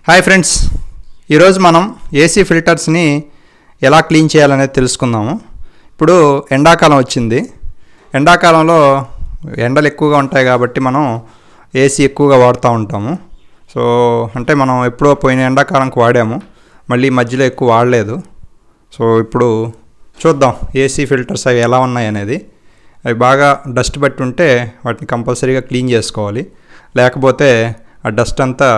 Hi friends, ఈరోజు మనం AC ఫిల్టర్స్ని ఎలా క్లీన్ చేయాలనేది తెలుసుకుందాము. ఇప్పుడు ఎండాకాలం వచ్చింది. ఎండాకాలంలో ఎండలు ఎక్కువగా ఉంటాయి కాబట్టి మనం ఏసీ ఎక్కువగా వాడుతూ ఉంటాము. సో అంటే మనం ఎప్పుడో పోయిన ఎండాకాలంకి వాడాము, మళ్ళీ మధ్యలో ఎక్కువ వాడలేదు. సో ఇప్పుడు చూద్దాం ఏసీ ఫిల్టర్స్ అవి ఎలా ఉన్నాయి అనేది. అవి బాగా డస్ట్ బట్టి ఉంటే వాటిని కంపల్సరీగా క్లీన్ చేసుకోవాలి. లేకపోతే ఆ డస్ట్ అంతా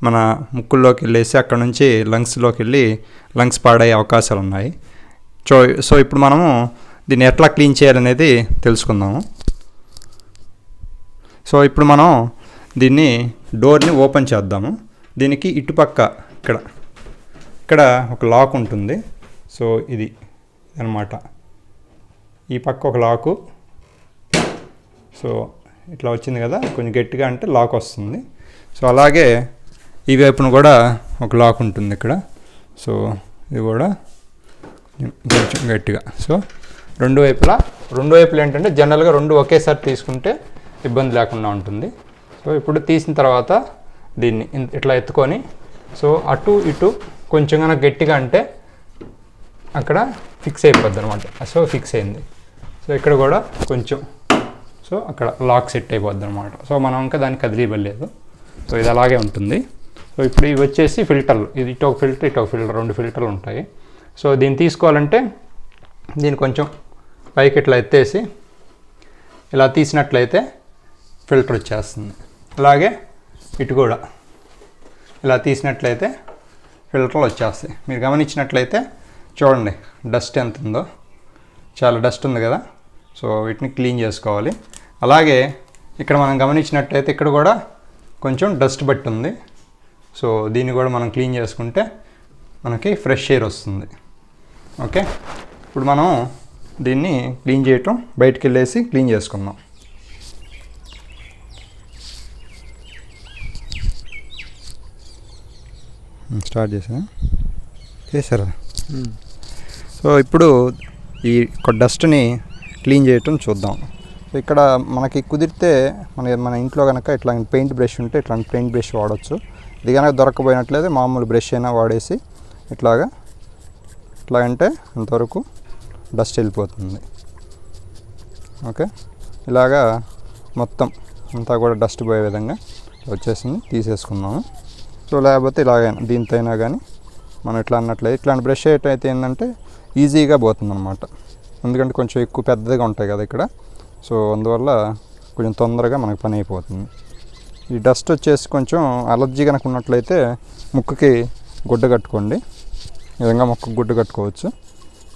మన ముక్కుల్లోకి వెళ్ళేసి అక్కడ నుంచి లంగ్స్లోకి వెళ్ళి లంగ్స్ పాడయ్యే అవకాశాలు ఉన్నాయి. సో ఇప్పుడు మనము దీన్ని ఎట్లా క్లీన్ చేయాలనేది తెలుసుకుందాము. సో ఇప్పుడు మనం దీన్ని డోర్ని ఓపెన్ చేద్దాము. దీనికి ఇటుపక్క ఇక్కడ ఒక లాక్ ఉంటుంది. సో ఇది అన్నమాట. ఈ పక్క ఒక లాకు. సో ఇట్లా వచ్చింది కదా, కొంచెం గట్టిగా అంటే లాక్ వస్తుంది. సో అలాగే ఈ వైపున కూడా ఒక లాక్ ఉంటుంది ఇక్కడ. సో ఇది కూడా కొంచెం గట్టిగా. సో రెండు వైపులా ఏంటంటే జనరల్గా రెండు ఒకేసారి తీసుకుంటే ఇబ్బంది లేకుండా ఉంటుంది. సో ఇప్పుడు తీసిన తర్వాత దీన్ని ఇట్లా ఎత్తుకొని, సో అటు ఇటు కొంచెం కన్నా గట్టిగా అంటే అక్కడ ఫిక్స్ అయిపోద్ది అనమాట. సో ఫిక్స్ అయింది. సో ఇక్కడ కూడా కొంచెం, సో అక్కడ లాక్ సెట్ అయిపోద్ది అనమాట. సో మనం ఇంకా దాన్ని కదిలివ్వలేదు. సో ఇది అలాగే ఉంటుంది. సో ఇప్పుడు ఇవి వచ్చేసి ఫిల్టర్లు. ఇది ఇటు ఒక ఫిల్టర్, రెండు ఫిల్టర్లు ఉంటాయి. సో దీన్ని తీసుకోవాలంటే దీన్ని కొంచెం పైకి ఇట్లా ఎత్తేసి ఇలా తీసినట్లయితే ఫిల్టర్ వచ్చేస్తుంది. అలాగే ఇటు కూడా ఇలా తీసినట్లయితే ఫిల్టర్లు వచ్చేస్తాయి. మీరు గమనించినట్లయితే చూడండి డస్ట్ ఎంత ఉందో, చాలా డస్ట్ ఉంది కదా. సో వీటిని క్లీన్ చేసుకోవాలి. అలాగే ఇక్కడ మనం గమనించినట్లయితే ఇక్కడ కూడా కొంచెం డస్ట్ బట్టి ఉంది. సో దీన్ని కూడా మనం క్లీన్ చేసుకుంటే మనకి ఫ్రెష్ ఎయిర్ వస్తుంది. ఓకే, ఇప్పుడు మనం దీన్ని క్లీన్ చేయటం బయటికి వెళ్ళేసి క్లీన్ చేసుకుందాం. స్టార్ట్ చేశారా? సో ఇప్పుడు ఈ డస్ట్ని క్లీన్ చేయటం చూద్దాం. సో ఇక్కడ మనకి కుదిరితే మన ఇంట్లో కనుక ఇట్లా పెయింట్ బ్రష్ ఉంటే ఇట్లాంటి పెయింట్ బ్రష్ వాడచ్చు. ఇది కనుక దొరకబోయినట్లయితే మామూలు బ్రష్ అయినా వాడేసి ఇట్లాగంటే అంతవరకు డస్ట్ వెళ్ళిపోతుంది. ఓకే, ఇలాగా మొత్తం అంతా కూడా డస్ట్ పోయే విధంగా వచ్చేసింది, తీసేసుకున్నాము. సో లేకపోతే ఇలాగైనా దీంతో అయినా కానీ మనం ఇట్లా అన్నట్లయితే ఇట్లాంటి బ్రష్ అయితే ఏంటంటే ఈజీగా పోతుంది అనమాట. ఎందుకంటే కొంచెం ఎక్కువ పెద్దగా ఉంటాయి కదా ఇక్కడ. సో అందువల్ల కొంచెం తొందరగా మనకు పని అయిపోతుంది. ఈ డస్ట్ వచ్చేసి కొంచెం అలర్జీ కనుక ఉన్నట్లయితే ముక్కుకి గుడ్డ కట్టుకోండి. ఈ విధంగా ముక్కుకి గుడ్డ కట్టుకోవచ్చు.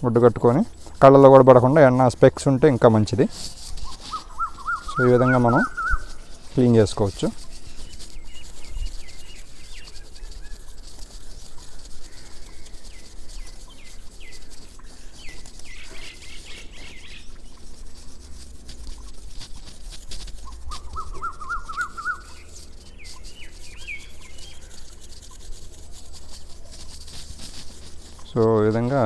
గుడ్డ కట్టుకొని కళ్ళల్లో కూడా పడకుండా ఏమన్నా స్పెక్స్ ఉంటే ఇంకా మంచిది. సో ఈ విధంగా మనం క్లీన్ చేసుకోవచ్చు. సో ఈ విధంగా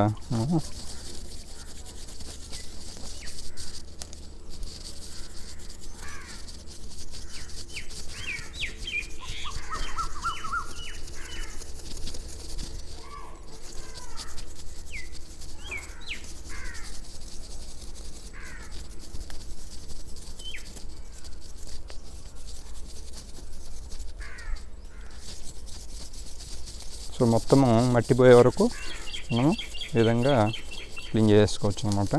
మొత్తము మట్టిపోయే వరకు మనము ఈ విధంగా క్లీన్ చేసుకోవచ్చు అన్నమాట.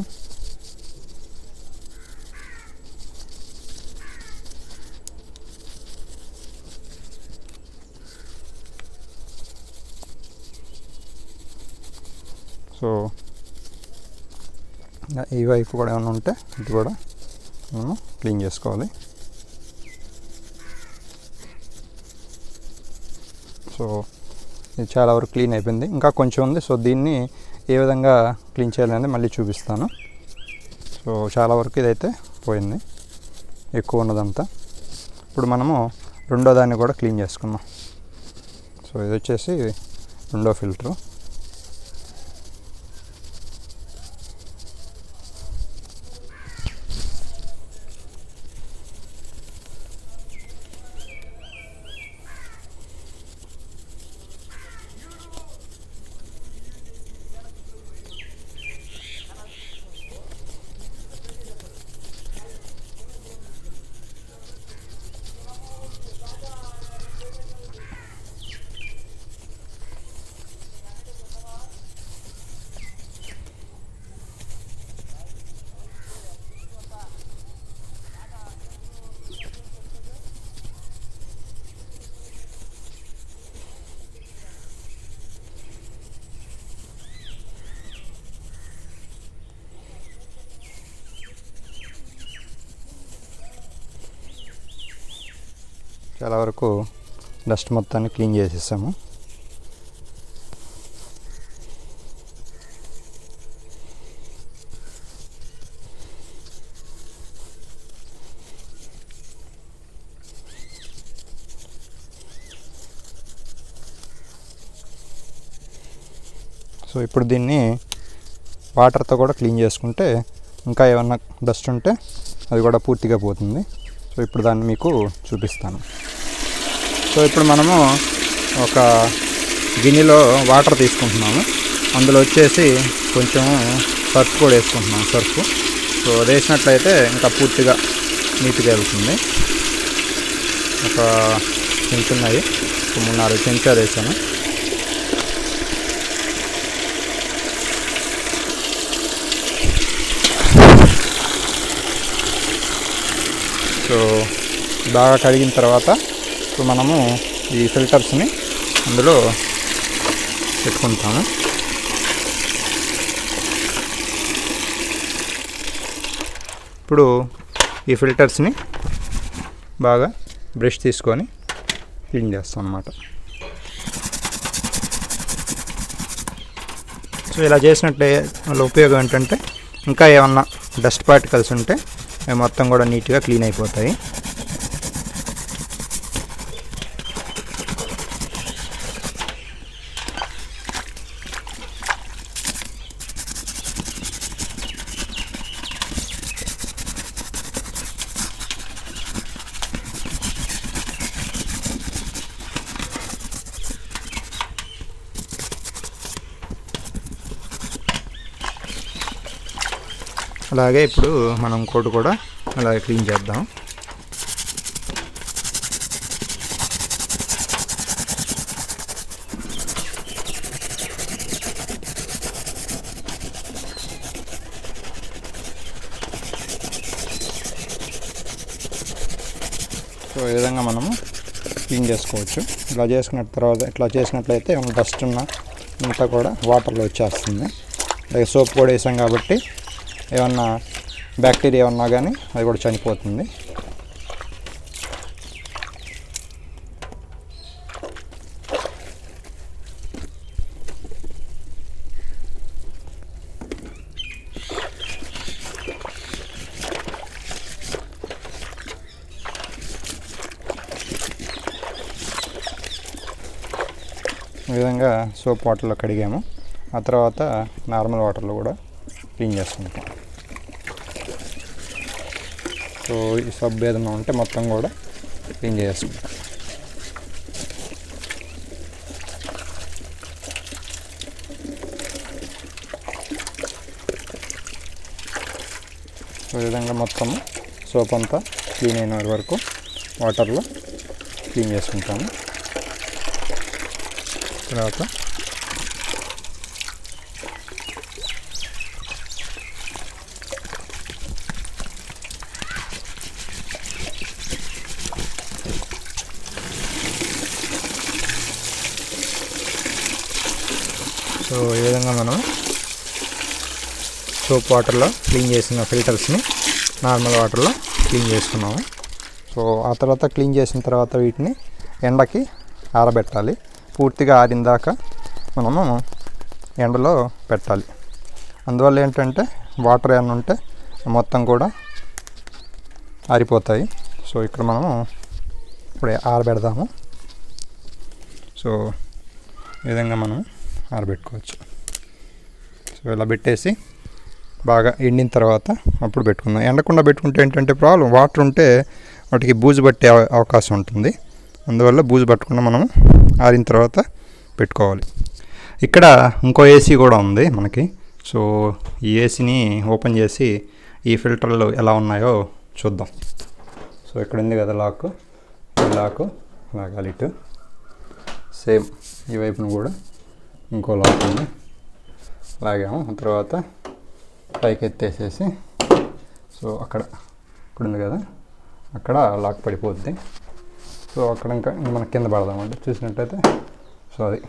సో ఈ వైపు కూడా ఏమైనా ఉంటే ఇది కూడా మనం క్లీన్ చేసుకోవాలి. సో ఇది చాలా వరకు క్లీన్ అయిపోయింది, ఇంకా కొంచెం ఉంది. సో దీన్ని ఏ విధంగా క్లీన్ చేయాలనేది మళ్ళీ చూపిస్తాను. సో చాలా వరకు ఇదైతే పోయింది, ఎక్కువ ఉన్నదంతా. ఇప్పుడు మనము రెండో దాన్ని కూడా క్లీన్ చేసుకుందాం. సో ఇది వచ్చేసి రెండో ఫిల్టరు. చాలా వరకు డస్ట్ మొత్తాన్ని క్లీన్ చేసేసాము. సో ఇప్పుడు దీన్ని వాటర్తో కూడా క్లీన్ చేసుకుంటే ఇంకా ఏమన్నా డస్ట్ ఉంటే అది కూడా పూర్తిగా పోతుంది. సో ఇప్పుడు దాన్ని మీకు చూపిస్తాను. సో ఇప్పుడు మనము ఒక గిన్నెలో వాటర్ తీసుకుంటున్నాము. అందులో వచ్చేసి కొంచెం సర్ఫ్ కూడా వేసుకుంటున్నాము. సర్ఫ్ సో అది వేసినట్లయితే ఇంకా పూర్తిగా నీట్గా వెళ్తుంది. ఒక చెంచున్నాయి, 3-4 చెంచాలు వేసాను. సో బాగా కడిగిన తర్వాత ఇప్పుడు మనము ఈ ఫిల్టర్స్ని అందులో పెట్టుకుంటాము. ఇప్పుడు ఈ ఫిల్టర్స్ని బాగా బ్రష్ తీసుకొని క్లీన్ చేస్తాం అన్నమాట. సో ఇలా చేసినట్లే వల్ల ఉపయోగం ఏంటంటే ఇంకా ఏమన్నా డస్ట్ పార్టికల్స్ ఉంటే అవి మొత్తం కూడా నీట్గా క్లీన్ అయిపోతాయి. అలాగే ఇప్పుడు మనం ఇంకోటి కూడా అలాగే క్లీన్ చేద్దాం. సో ఈ విధంగా మనము క్లీన్ చేసుకోవచ్చు. ఇలా చేసుకున్న తర్వాత ఇట్లా చేసినట్లయితే ఏమైనా డస్ట్ ఉన్న అంతా కూడా వాటర్లో వచ్చేస్తుంది. అలాగే సోప్ కూడా వేసాం కాబట్టి ఏమన్నా బ్యాక్టీరియా ఉన్నా కానీ అది కూడా చనిపోతుంది. ఈ విధంగా సోప్ వాటర్లో కడిగాము. ఆ తర్వాత నార్మల్ వాటర్లో కూడా క్లీన్ చేసుకుంటాం. సో ఈ సబ్బు ఏదైనా ఉంటే మొత్తం కూడా క్లీన్ చేసుకుంటాం. ఈ విధంగా మొత్తం సోప్ అంతా క్లీన్ అయిన వరకు వాటర్లో క్లీన్ చేసుకుంటాము. తర్వాత సో ఈ విధంగా మనం సోప్ వాటర్లో క్లీన్ చేసిన ఫిల్టర్స్ని నార్మల్ వాటర్లో క్లీన్ చేసుకున్నాము. సో ఆ తర్వాత క్లీన్ చేసిన తర్వాత వీటిని ఎండకి ఆరబెట్టాలి. పూర్తిగా ఆరిన దాకా మనము ఎండలో పెట్టాలి. అందువల్ల ఏంటంటే వాటర్ ఏమైనా ఉంటే మొత్తం కూడా ఆరిపోతాయి. సో ఇక్కడ మనము ఇప్పుడే ఆరబెడదాము. సో ఈ విధంగా మనం ఆరబెట్టుకోవచ్చు. సో ఇలా పెట్టేసి బాగా ఎండిన తర్వాత అప్పుడు పెట్టుకుందాం. ఎండకుండా పెట్టుకుంటే ఏంటంటే ప్రాబ్లం, వాటర్ ఉంటే వాటికి బూజు పట్టే అవకాశం ఉంటుంది. అందువల్ల బూజు పట్టకుండా మనం ఆరిన తర్వాత పెట్టుకోవాలి. ఇక్కడ ఇంకో ఏసీ కూడా ఉంది మనకి. సో ఈ ఏసీని ఓపెన్ చేసి ఈ ఫిల్టర్లు ఎలా ఉన్నాయో చూద్దాం. సో ఇక్కడ ఉంది కదా లాక్, ఈ లాకు లాగాలి ఇటు. సేమ్ ఈ వైపును కూడా ఇంకో లాక్ ఉంది, లాగాము. తర్వాత పైకి ఎత్తేసేసి సో అక్కడ ఇప్పుడు ఉంది కదా అక్కడ లాక్ పడిపోద్ది. సో అక్కడ ఇంకా మనకి కింద పడదామంటే చూసినట్లయితే సో అది.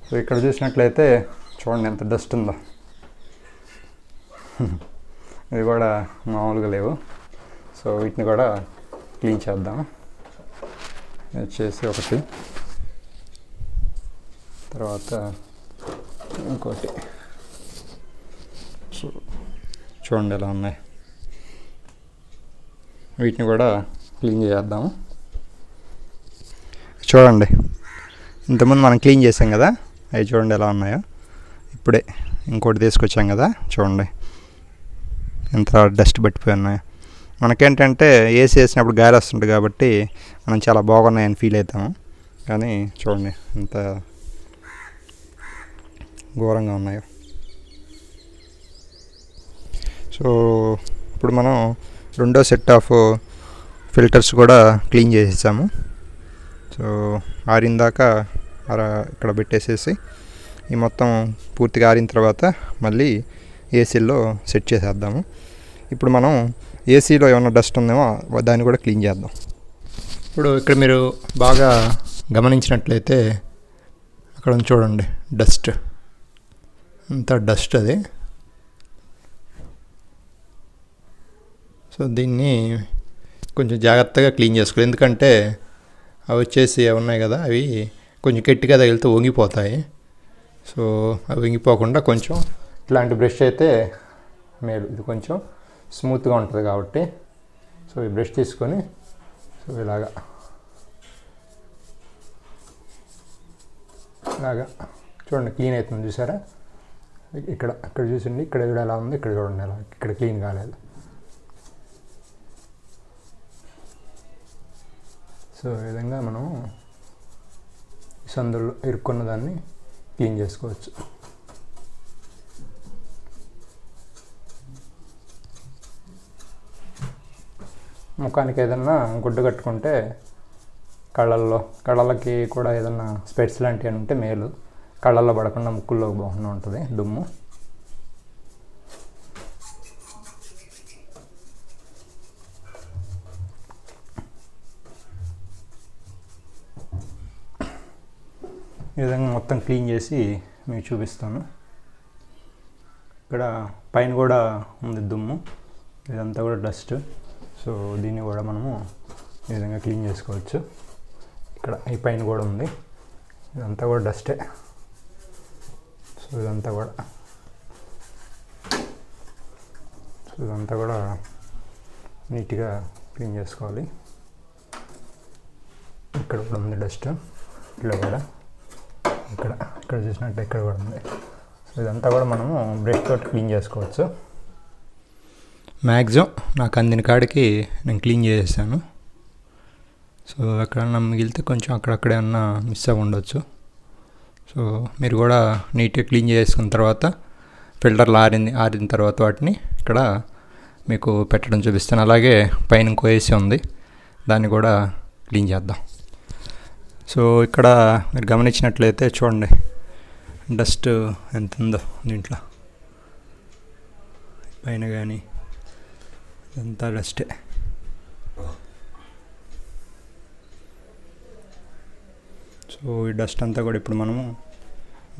సో ఇక్కడ చూసినట్లయితే చూడండి ఎంత డస్ట్ ఉందో. ఇవి కూడా మామూలుగా లేవు. సో వీటిని కూడా క్లీన్ చేద్దాం. వచ్చేసి ఒకటి, తర్వాత ఇంకోటి. సో చూడండి ఎలా ఉన్నాయి. వీటిని కూడా క్లీన్ చేద్దాము. చూడండి, ఇంతకుముందు మనం క్లీన్ చేసాం కదా, అవి చూడండి ఎలా ఉన్నాయో. ఇప్పుడే ఇంకోటి తీసుకొచ్చాం కదా, చూడండి ఎంత డస్ట్ పట్టిపోయి ఉన్నాయో. మనకేంటంటే ఏసీ వేసినప్పుడు గాలి వస్తుంటుంది కాబట్టి మనం చాలా బాగున్నాయని ఫీల్ అవుతాము, కానీ చూడండి ఎంత ఘోరంగా ఉన్నాయో. సో ఇప్పుడు మనం రెండో సెట్ ఆఫ్ ఫిల్టర్స్ కూడా క్లీన్ చేసేసాము. సో ఆరిందాక ఇక్కడ పెట్టేసేసి ఈ మొత్తం పూర్తిగా ఆరిన తర్వాత మళ్ళీ ఏసీలో సెట్ చేసేద్దాము. ఇప్పుడు మనం ఏసీలో ఏమైనా డస్ట్ ఉందేమో దాన్ని కూడా క్లీన్ చేద్దాం. ఇప్పుడు ఇక్కడ మీరు బాగా గమనించినట్లయితే అక్కడ చూడండి డస్ట్, అంతా డస్ట్ అది. సో దీన్ని కొంచెం జాగ్రత్తగా క్లీన్ చేసుకోవాలి, ఎందుకంటే అవి వచ్చేసి అవి ఉన్నాయి కదా, అవి కొంచెం గట్టిగా తగిలితే వంగిపోతాయి. సో అవి వంగిపోకుండా కొంచెం ఇట్లాంటి బ్రష్ అయితే మేలు, ఇది కొంచెం స్మూత్గా ఉంటుంది కాబట్టి. సో ఈ బ్రష్ తీసుకొని సో ఇలాగా చూడండి క్లీన్ అవుతుంది, చూసారా? ఇక్కడ చూసిండి, ఇక్కడ కూడా ఎలా ఉంది, ఇక్కడ చూడండి ఎలా, ఇక్కడ క్లీన్ కాలేదు. సో ఈ విధంగా మనం సందులో ఇరుక్కున్న దాన్ని క్లీన్ చేసుకోవచ్చు. ముఖానికి ఏదన్నా గుడ్డ కట్టుకుంటే కళ్ళకి కూడా ఏదన్నా స్పెట్స్ లాంటివి ఉంటే మేలు, కళ్ళల్లో పడకుండా ముక్కుల్లో బాగుండా ఉంటుంది దుమ్ము. ఈ విధంగా మొత్తం క్లీన్ చేసి మీకు చూపిస్తాను. ఇక్కడ పైన కూడా ఉంది దుమ్ము, ఇదంతా కూడా డస్ట్. సో దీన్ని కూడా మనము ఈ విధంగా క్లీన్ చేసుకోవచ్చు. ఇక్కడ ఈ పైన కూడా ఉంది, ఇదంతా కూడా డస్టే. సో ఇదంతా కూడా నీట్గా క్లీన్ చేసుకోవాలి. ఇక్కడ కూడా ఉంది డస్ట్, ఇట్లా కూడా ఇక్కడ చూసినట్టు ఇక్కడ కూడా ఉంది. సో ఇదంతా కూడా మనము బ్రష్ తోటి క్లీన్ చేసుకోవచ్చు. మ్యాక్సిమం నాకు అందిన కాడికి నేను క్లీన్ చేసేసాను. సో ఎక్కడన్నా మిగిలితే కొంచెం అక్కడక్కడే అన్నా మిస్ అవ్వ ఉండొచ్చు. సో మీరు కూడా నీట్గా క్లీన్ చేసుకున్న తర్వాత ఫిల్టర్లు ఆరిన తర్వాత వాటిని ఇక్కడ మీకు పెట్టడం చూపిస్తాను. అలాగే పైన ఇంకో ఏసీ ఉంది, దాన్ని కూడా క్లీన్ చేద్దాం. సో ఇక్కడ మీరు గమనించినట్లయితే చూడండి డస్ట్ ఎంత ఉందో దీంట్లో, పైన కానీ ఇదంతా డస్టే. సో ఈ డస్ట్ అంతా కూడా ఇప్పుడు మనము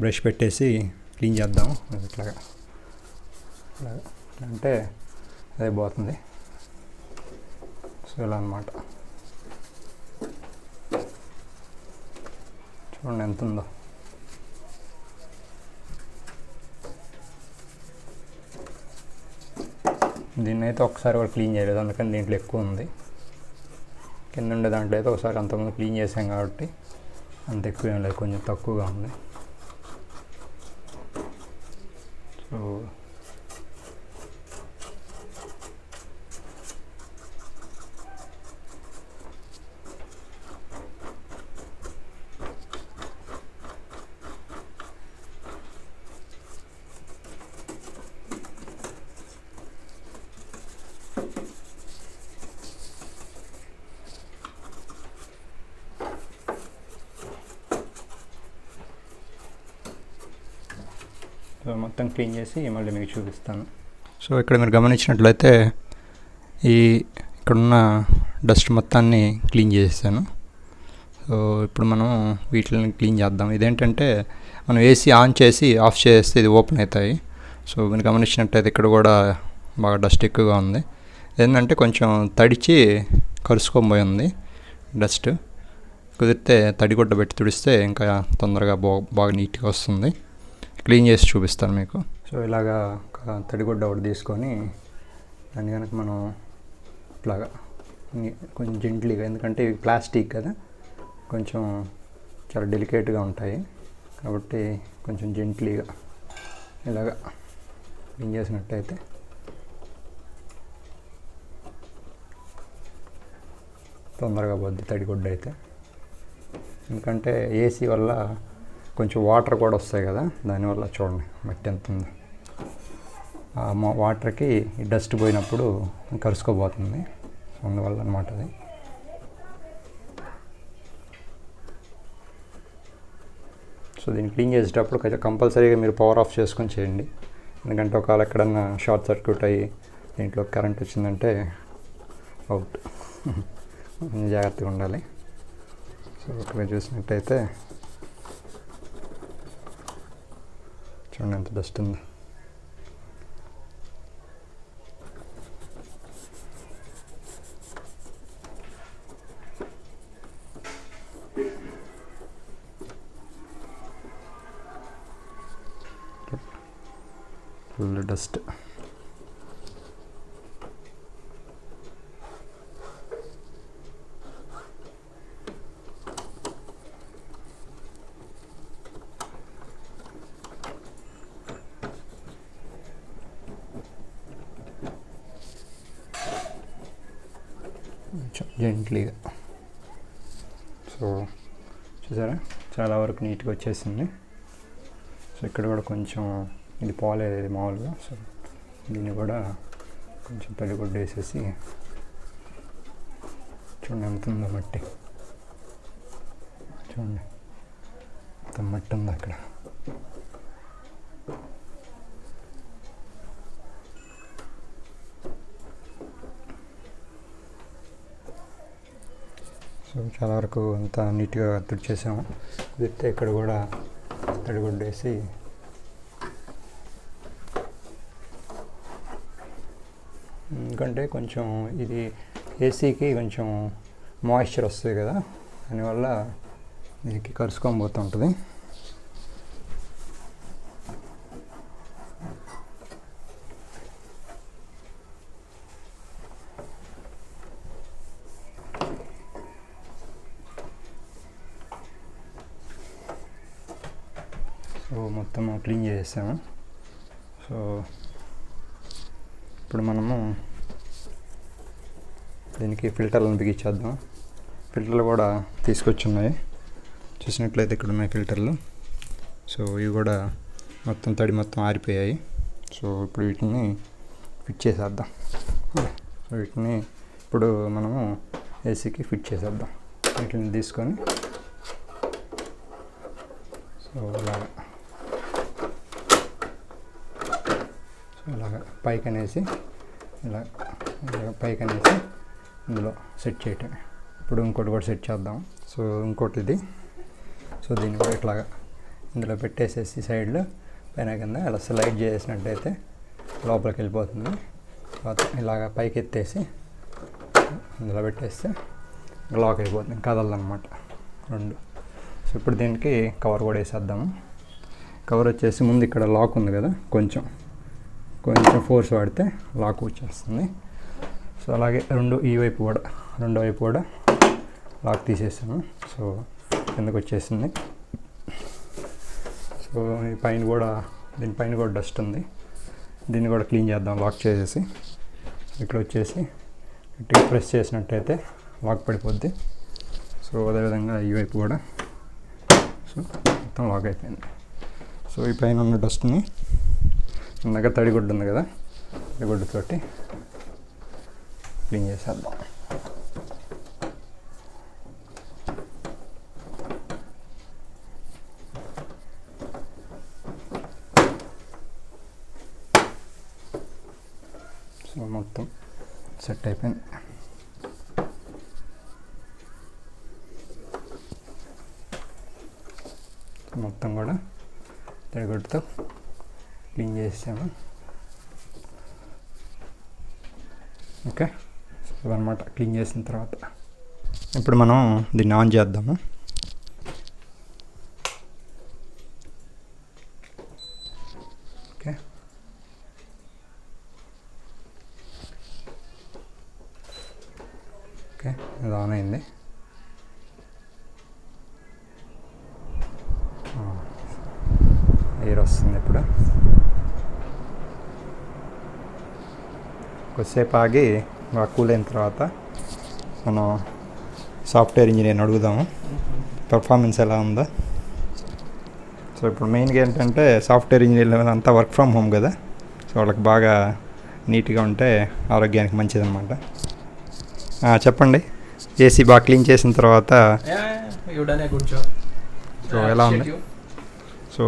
బ్రష్ పెట్టేసి క్లీన్ చేద్దాము. ఇట్లాగా అంటే అదే పోతుంది. సో ఇలా అన్నమాట. చూడండి ఎంత ఉందో. దీన్ని అయితే ఒకసారి కూడా క్లీన్ చేయలేదు, అందుకని దీంట్లో ఎక్కువ ఉంది. కింద ఉండే దాంట్లో అయితే ఒకసారి అంతకుముందు క్లీన్ చేసాం కాబట్టి అంత ఎక్కువ ఏం లేదు, కొంచెం తక్కువగా ఉంది. సో మొత్తం క్లీన్ చేసి మళ్ళీ మీకు చూపిస్తాను. సో ఇక్కడ మీరు గమనించినట్లయితే ఇక్కడున్న డస్ట్ మొత్తాన్ని క్లీన్ చేసేసాను. సో ఇప్పుడు మనం వీటిని క్లీన్ చేద్దాం. ఇదేంటంటే మనం ఏసీ ఆన్ చేసి ఆఫ్ చేస్తే ఇది ఓపెన్ అవుతాయి. సో మీరు గమనించినట్లయితే ఇక్కడ కూడా బాగా డస్ట్ ఎక్కువగా ఉంది. ఏంటంటే కొంచెం తడిచి కరుచుకొని పోయి ఉంది డస్ట్. కుదిరితే తడిగుడ్డ పెట్టి తుడిస్తే ఇంకా తొందరగా బాగా నీట్గా వస్తుంది. క్లీన్ చేసి చూపిస్తాను మీకు. సో ఇలాగా ఒక తడిగుడ్డ ఒకటి తీసుకొని దాన్ని కనుక మనం ఇట్లాగా కొంచెం జెంట్లీగా, ఎందుకంటే ఇవి ప్లాస్టిక్ కదా, కొంచెం చాలా డెలికేట్గా ఉంటాయి కాబట్టి కొంచెం జెంట్లీగా ఇలాగా క్లీన్ చేసినట్టయితే తొందరగా పోద్ది తడిగుడ్డ అయితే. ఎందుకంటే ఏసీ వల్ల కొంచెం వాటర్ కూడా వస్తాయి కదా, దానివల్ల చూడండి మట్టి ఎంత ఉందో. వాటర్కి డస్ట్ పోయినప్పుడు కరుసుకోబోతుంది, అందువల్ల అనమాట అది. సో దీన్ని క్లీన్ చేసేటప్పుడు కొంచెం కంపల్సరీగా మీరు పవర్ ఆఫ్ చేసుకొని చేయండి. ఎందుకంటే ఒకవేళ ఎక్కడన్నా షార్ట్ సర్క్యూట్ అయ్యి దీంట్లో కరెంట్ వచ్చిందంటే అవుట్. జాగ్రత్తగా ఉండాలి. సో ఇక్కడ చూసినట్టయితే చూడండి ఎంత డస్ట్ ఉందో. Full dust. జెంట్లీగా. సో చూసారా చాలా వరకు నీట్గా వచ్చేసింది. సో ఇక్కడ కూడా కొంచెం ఇది పోలేదు మామూలుగా. సో దీన్ని కూడా కొంచెం తడిగుడ్డ వేసేసి చూడండి ఎంత ఉందో మట్టి. చూడండి ఎంత మట్టి ఉంది అక్కడ. సో చాలా వరకు అంతా నీట్గా తుడిచేసాము. కుదిరితే ఇక్కడ కూడా తడిగుడ్డ వేసి ఎందుకంటే కొంచెం ఇది ఏసీకి కొంచెం మాయిశ్చర్ వస్తుంది కదా, దానివల్ల దీనికి కరుచుకొని పోతుంటుంది. సో మొత్తం క్లీన్ చేసాము. సో ఇప్పుడు మనము దీనికి ఫిల్టర్లను బిగించేద్దాం. ఫిల్టర్లు కూడా తీసుకొచ్చి ఉన్నాయి, చూసినట్లయితే ఇక్కడ ఉన్నాయి ఫిల్టర్లు. సో ఇవి కూడా మొత్తం తడి మొత్తం ఆరిపోయాయి. సో ఇప్పుడు వీటిని ఫిట్ చేసేద్దాం. సో వీటిని ఇప్పుడు మనము ఏసీకి ఫిట్ చేసేద్దాం. వీటిని తీసుకొని సో ఇలాగా పైకనేసి ఇలా పైకనేసి ఇందులో సెట్ చేయటం. ఇప్పుడు ఇంకోటి కూడా సెట్ చేద్దాం. సో ఇంకోటి ఇది. సో దీన్ని కూడా ఇట్లాగా ఇందులో పెట్టేసేసి సైడ్లో పైన కింద ఇలా స్లైడ్ చేసినట్టయితే లోపలికి వెళ్ళిపోతుంది. తర్వాత ఇలాగ పైకి ఎత్తేసి ఇందులో పెట్టేస్తే లాక్ అయిపోతుంది, కదలన్నమాట రెండు. సో ఇప్పుడు దీనికి కవర్ కూడా వేసేద్దాము. కవర్ వచ్చేసి ముందు ఇక్కడ లాక్ ఉంది కదా, కొంచెం ఫోర్స్ వాడితే లాక్ వచ్చేస్తుంది. సో అలాగే రెండో వైపు కూడా లాక్ తీసేసాము. సో కిందకు వచ్చేసింది. సో ఈ పైన కూడా దీనిపైన కూడా డస్ట్ ఉంది, దీన్ని కూడా క్లీన్ చేద్దాం లాక్ చేసేసి. ఇక్కడ వచ్చేసి గట్టిగా ప్రెస్ చేసినట్టయితే లాక్ పడిపోద్ది. సో అదేవిధంగా ఈ వైపు కూడా సో మొత్తం లాక్ అయిపోయింది. సో ఈ పైన ఉన్న డస్ట్ని దగ్గర తడిగుడ్డ ఉంది కదా, తడిగుడ్డతోటి క్లీన్ చేసేద్దాం. సో మొత్తం సెట్ అయిపోయింది. మొత్తం కూడా తడిగుడ్డతో క్లీన్ చేసాము. ఓకే, సో అన్నమాట క్లీన్ చేసిన తర్వాత ఇప్పుడు మనం దీన్ని ఆన్ చేద్దాము. వస్తుంది. ఇప్పుడు కొద్దిసేపు ఆగి బాగా కూల్ అయిన తర్వాత మనం సాఫ్ట్వేర్ ఇంజనీర్ని అడుగుదాము పర్ఫార్మెన్స్ ఎలా ఉందో. సో ఇప్పుడు మెయిన్గా ఏంటంటే సాఫ్ట్వేర్ ఇంజనీర్లు అంతా వర్క్ ఫ్రమ్ హోమ్ కదా, సో వాళ్ళకి బాగా నీట్గా ఉంటే ఆరోగ్యానికి మంచిదన్నమాట. చెప్పండి, ఏసీ బాగా క్లీన్ చేసిన తర్వాత సో ఎలా ఉంది? సో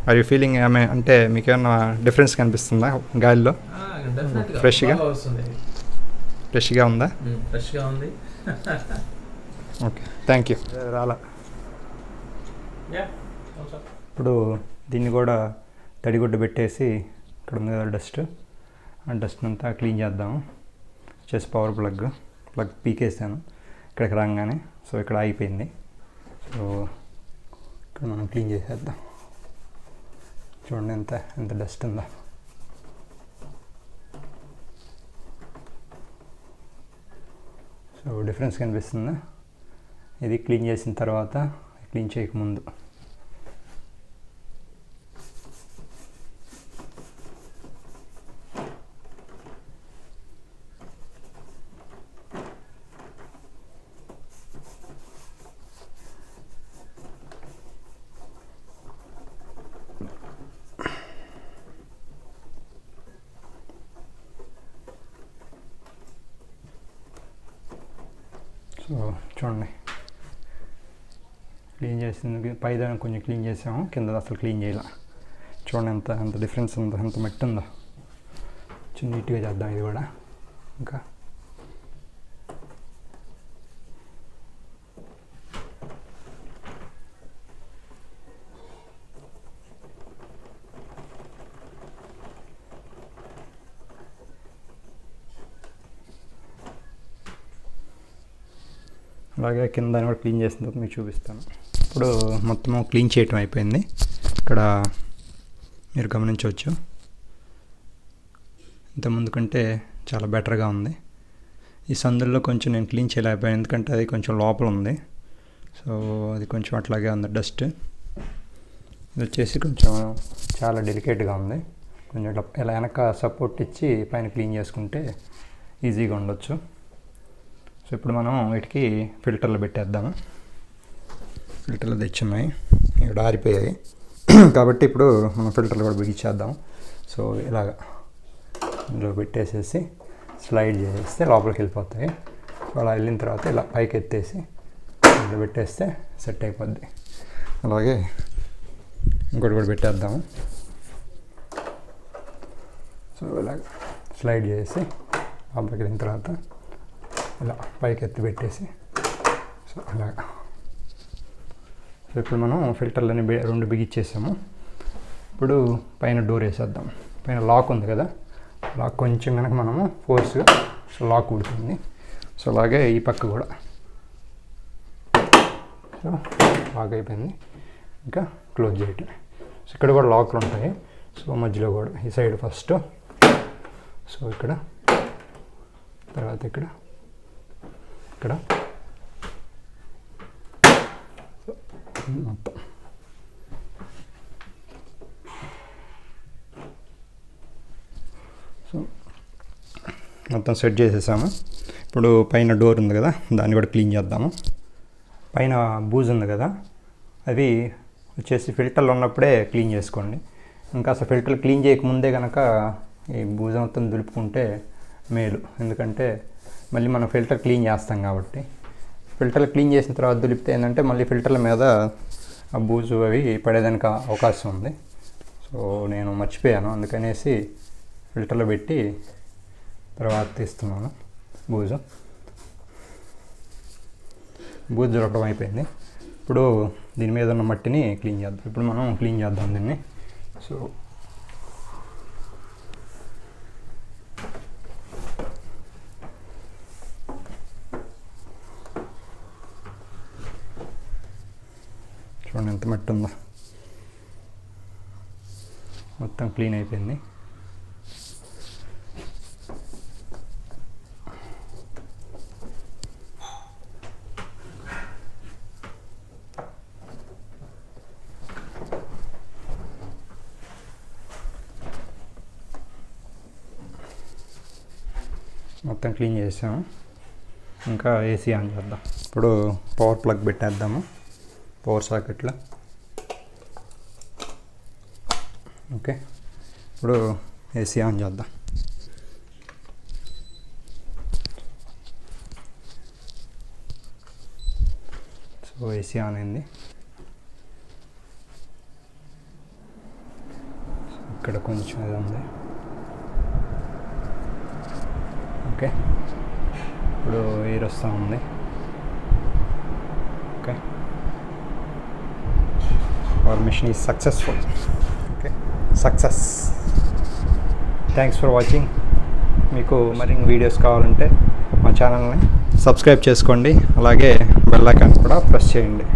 ఆర్ యూ ఫీలింగ్ అంటే మీకు ఏమన్నా డిఫరెన్స్ కనిపిస్తుందా గాలిలో? ఫ్రెష్గా ఉందా? ఫ్రెష్గా ఉంది. Okay, thank you. రాలా ఇప్పుడు దీన్ని కూడా తడిగుడ్డ పెట్టేసి ఇక్కడ ఉంది కదా డస్ట్, ఆ డస్ట్ అంతా క్లీన్ చేద్దాము. వచ్చేసి పవర్ ప్లగ్ పీకేసాను ఇక్కడికి రాగానే. సో ఇక్కడ ఆగిపోయింది. సో ఇక్కడ మనం క్లీన్ చేసేద్దాం. చూడండి ఎంత డస్ట్ ఉందో. సో డిఫరెన్స్ కనిపిస్తుందా? ఇది క్లీన్ చేసిన తర్వాత, క్లీన్ చేయకముందు. సో చూడండి, క్లీన్ చేసింది పైదాన్ని కొంచెం క్లీన్ చేసాము, కింద అసలు క్లీన్ చేయాల. చూడండి ఎంత డిఫరెన్స్ ఉందో, ఎంత మట్టి ఉందో. కొంచెం నీట్గా చేద్దాం ఇది కూడా. ఇంకా అలాగే కింద కూడా క్లీన్ చేసిన తర్వాత మీకు చూపిస్తాను. ఇప్పుడు మొత్తం క్లీన్ చేయటం అయిపోయింది. ఇక్కడ మీరు గమనించవచ్చు, ఇంతకుముందు కంటే చాలా బెటర్గా ఉంది. ఈ సందుల్లో కొంచెం నేను క్లీన్ చేయలేకపోయాను, ఎందుకంటే అది కొంచెం లోపల ఉంది. సో అది కొంచెం అట్లాగే ఉంది డస్ట్. ఇది వచ్చేసి కొంచెం చాలా డెలికేట్గా ఉంది. కొంచెం ఇలా వెనక సపోర్ట్ ఇచ్చి పైన క్లీన్ చేసుకుంటే ఈజీగా ఉండొచ్చు. సో ఇప్పుడు మనం వీటికి ఫిల్టర్లు పెట్టేద్దాము. ఫిల్టర్లు తెచ్చున్నాయి, ఇక్కడ ఆరిపోయాయి కాబట్టి ఇప్పుడు మనం ఫిల్టర్లు కూడా బిగించేద్దాం. సో ఇలాగ ఇందులో పెట్టేసేసి స్లైడ్ చేసేస్తే లోపలికి వెళ్ళిపోతాయి. అలా వెళ్ళిన తర్వాత ఇలా పైకి ఎత్తేసి ఇందులో పెట్టేస్తే సెట్ అయిపోద్ది. అలాగే ఇంకోటి కూడా పెట్టేద్దాము. సో ఇలాగ స్లైడ్ చేసి లోపలికి వెళ్ళిన తర్వాత ఇలా పైకి ఎత్తి పెట్టేసి సో అలాగా. సో ఇప్పుడు మనం ఫిల్టర్లని రెండు బిగిచ్చేసాము. ఇప్పుడు పైన డోర్ వేసేద్దాం. పైన లాక్ ఉంది కదా, లాక్ కొంచెం కనుక మనము ఫోర్స్గా సో లాక్ ఉడుతుంది. సో అలాగే ఈ పక్క కూడా సో లాక్ అయిపోయింది, ఇంకా క్లోజ్ చేయటం. సో ఇక్కడ కూడా లాక్లు ఉంటాయి. సో మధ్యలో కూడా ఈ సైడ్ ఫస్ట్, సో ఇక్కడ తర్వాత ఇక్కడ మొత్తం సో మొత్తం సెట్ చేసేసాము. ఇప్పుడు పైన డోర్ ఉంది కదా, దాన్ని కూడా క్లీన్ చేద్దాము. పైన బూజు ఉంది కదా, అది వచ్చేసి ఫిల్టర్లు ఉన్నప్పుడే క్లీన్ చేసుకోండి. ఇంకా అసలు ఫిల్టర్లు క్లీన్ చేయకముందే కనుక ఈ బూజు మొత్తం దులుపుకుంటే మేలు. ఎందుకంటే మళ్ళీ మనం ఫిల్టర్ క్లీన్ చేస్తాం కాబట్టి. ఫిల్టర్లు క్లీన్ చేసిన తర్వాత దులిపితే ఏంటంటే మళ్ళీ ఫిల్టర్ల మీద ఆ బూజు అవి పడేదానికి అవకాశం ఉంది. సో నేను మర్చిపోయాను, అందుకనేసి ఫిల్టర్లో పెట్టి తర్వాత తీస్తున్నాను. బూజు దొరకడం అయిపోయింది. ఇప్పుడు దీని మీద ఉన్న మట్టిని క్లీన్ చేద్దాం. ఇప్పుడు మనం క్లీన్ చేద్దాం దీన్ని. సో చూడండి ఎంత మట్టి ఉందో, మొత్తం క్లీన్ అయిపోయింది. మొత్తం క్లీన్ చేసాము. ఇంకా ఏసీ ఆన్ చేద్దాం. ఇప్పుడు పవర్ ప్లగ్ పెట్టేద్దాము పవర్ సాకెట్లో. ఓకే, ఇప్పుడు ఏసీ ఆన్ చేద్దాం. సో ఏసీ ఆన్ అయింది. ఇక్కడ కొంచెం ఇది ఉంది. ఓకే, ఇప్పుడు ఎయిర్ వస్తూ ఉంది. Okay, hour machine is successful. Okay, success. Thanks for watching. మీకు మరిన్ని వీడియోస్ కావాలంటే మా ఛానల్ని సబ్స్క్రైబ్ చేసుకోండి, అలాగే బెల్ ఐకాన్ కూడా ప్రెస్ చేయండి.